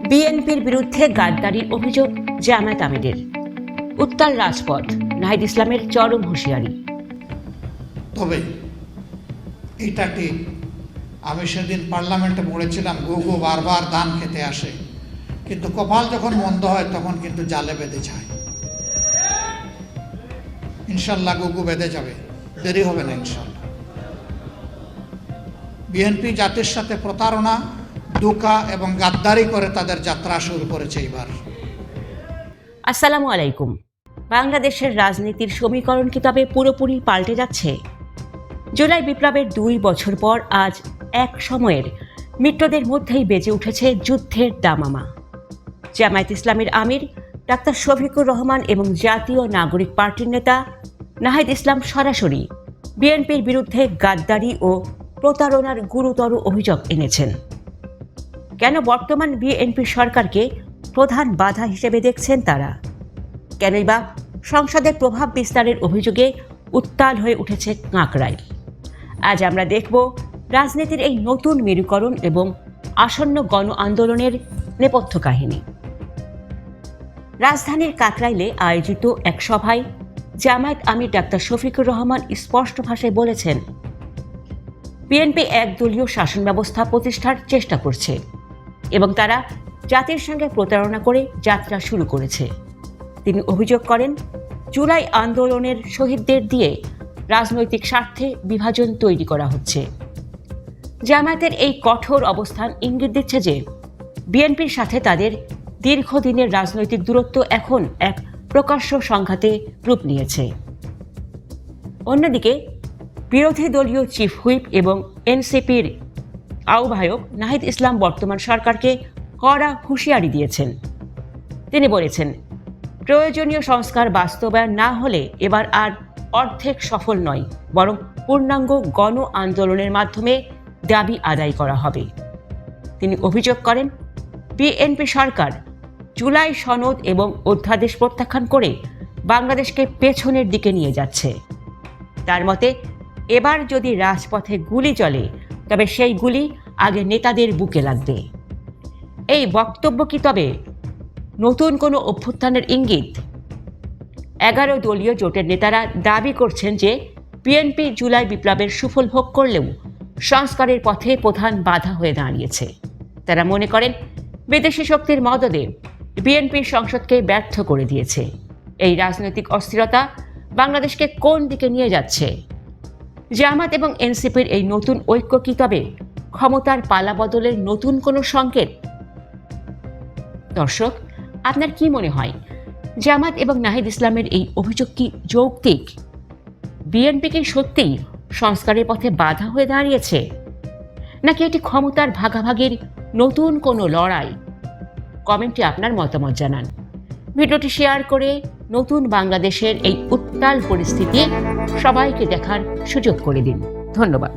বিএনপির বিরুদ্ধে গাদ্দারির অভিযোগ জামায়াত আমিরের। উত্তাল রাজপথ, নাহিদ ইসলামের চরম হুঁশিয়ারি। তবে এটা ঠিক, আমি সেদিন পার্লামেন্টে বলেছিলাম গুগু বারবার ধান খেতে আসে, কিন্তু কপাল যখন মন্দ হয় তখন কিন্তু জালে বেঁধে যায়। ইনশাল্লাহ গুগু বেঁধে যাবে, দেরি হবে না ইনশাল্লাহ। বিএনপি জাতির সাথে প্রতারণা, ধোঁকা এবং গাদ্দারি করে তাদের যাত্রা শুরু করেছে এবার। আসসালামু আলাইকুম। বাংলাদেশের রাজনীতির সমীকরণ কি তবে পুরোপুরি পাল্টে যাচ্ছে? জুলাই বিপ্লবের 2 বছর পর আজ এক সময়ের মিত্রদের মধ্যেই বেজে উঠেছে যুদ্ধের দামামা। জামায়াত ইসলামের আমির ডাক্তার শফিকুর রহমান এবং জাতীয় নাগরিক পার্টির নেতা নাহিদ ইসলাম সরাসরি বিএনপির বিরুদ্ধে গাদ্দারি ও প্রতারণার গুরুতর অভিযোগ এনেছেন। কেন বর্তমান বিএনপি সরকারকে প্রধান বাধা হিসেবে দেখছেন তারা? কেনই বা সংসদে প্রভাব বিস্তারের অভিযোগে উত্তাল হয়ে উঠেছে কাঁকড়ায়? আজ আমরা দেখব রাজনীতির এই নতুন মেরুকরণ এবং আসন্ন গণ আন্দোলনের নেপথ্য কাহিনী। রাজধানীর কাকরাইলে আয়োজিত এক সভায় জামায়াত আমির ডাক্তার শফিকুর রহমান স্পষ্ট ভাষায় বলেছেন, বিএনপি একদলীয় শাসন ব্যবস্থা প্রতিষ্ঠার চেষ্টা করছে এবং তারা জাতির সঙ্গে প্রতারণা করে যাত্রা শুরু করেছে। তিনি অভিযোগ করেন, জুলাই আন্দোলনের শহীদদের দিয়ে রাজনৈতিক স্বার্থে বিভাজন তৈরি করা হচ্ছে। জামায়াতের এই কঠোর অবস্থান ইঙ্গিত দিচ্ছে যে বিএনপির সাথে তাদের দীর্ঘদিনের রাজনৈতিক দূরত্ব এখন এক প্রকাশ্য সংঘাতে রূপ নিয়েছে। অন্যদিকে বিরোধী দলীয় চিফ হুইপ এবং এনসিপির আহ্বায়ক নাহিদ ইসলাম বর্তমান সরকারকে কড়া হুঁশিয়ারি দিয়েছেন। তিনি বলেছেন, প্রয়োজনীয় সংস্কার বাস্তবায়ন না হলে এবার আর অর্ধেক সফল নয়, বরং পূর্ণাঙ্গ গণ আন্দোলনের মাধ্যমে দাবি আদায় করা হবে। তিনি অভিযোগ করেন, বিএনপি সরকার জুলাই সনদ এবং অধ্যাদেশ প্রত্যাখ্যান করে বাংলাদেশকে পেছনের দিকে নিয়ে যাচ্ছে। তার মতে, এবার যদি রাজপথে গুলি চলে তবে সেই গুলি আগে নেতাদের বুকে লাগবে। এই বক্তব্য কি তবে নতুন কোনো অভ্যুত্থানের ইঙ্গিত? 11 দলীয় জোটের নেতারা দাবি করছেন যে বিএনপি জুলাই বিপ্লবের সুফল ভোগ করলেও সংস্কারের পথে প্রধান বাধা হয়ে দাঁড়িয়েছে। তারা মনে করেন, বিদেশি শক্তির মদদে বিএনপি সংসদকে ব্যর্থ করে দিয়েছে। এই রাজনৈতিক অস্থিরতা বাংলাদেশকে কোন দিকে নিয়ে যাচ্ছে? জামায়াত এবং এনসিপির এই নতুন ঐক্য কি তবে ক্ষমতার পালাবদলের নতুন কোনো সংকেত? দর্শক, আপনার কি মনে হয়, জামায়াত এবং নাহিদ ইসলামের এই অভিযোগ কি যৌক্তিক? বিএনপি কি সত্যিই সংস্কারের পথে বাধা হয়ে দাঁড়িয়েছে, নাকি এটি ক্ষমতার ভাগাভাগির নতুন কোনো লড়াই? কমেন্টে আপনার মতামত জানান। ভিডিওটি শেয়ার করে নতুন বাংলাদেশের এই উত্তাল পরিস্থিতি সবাইকে দেখার সুযোগ করে দিন। ধন্যবাদ।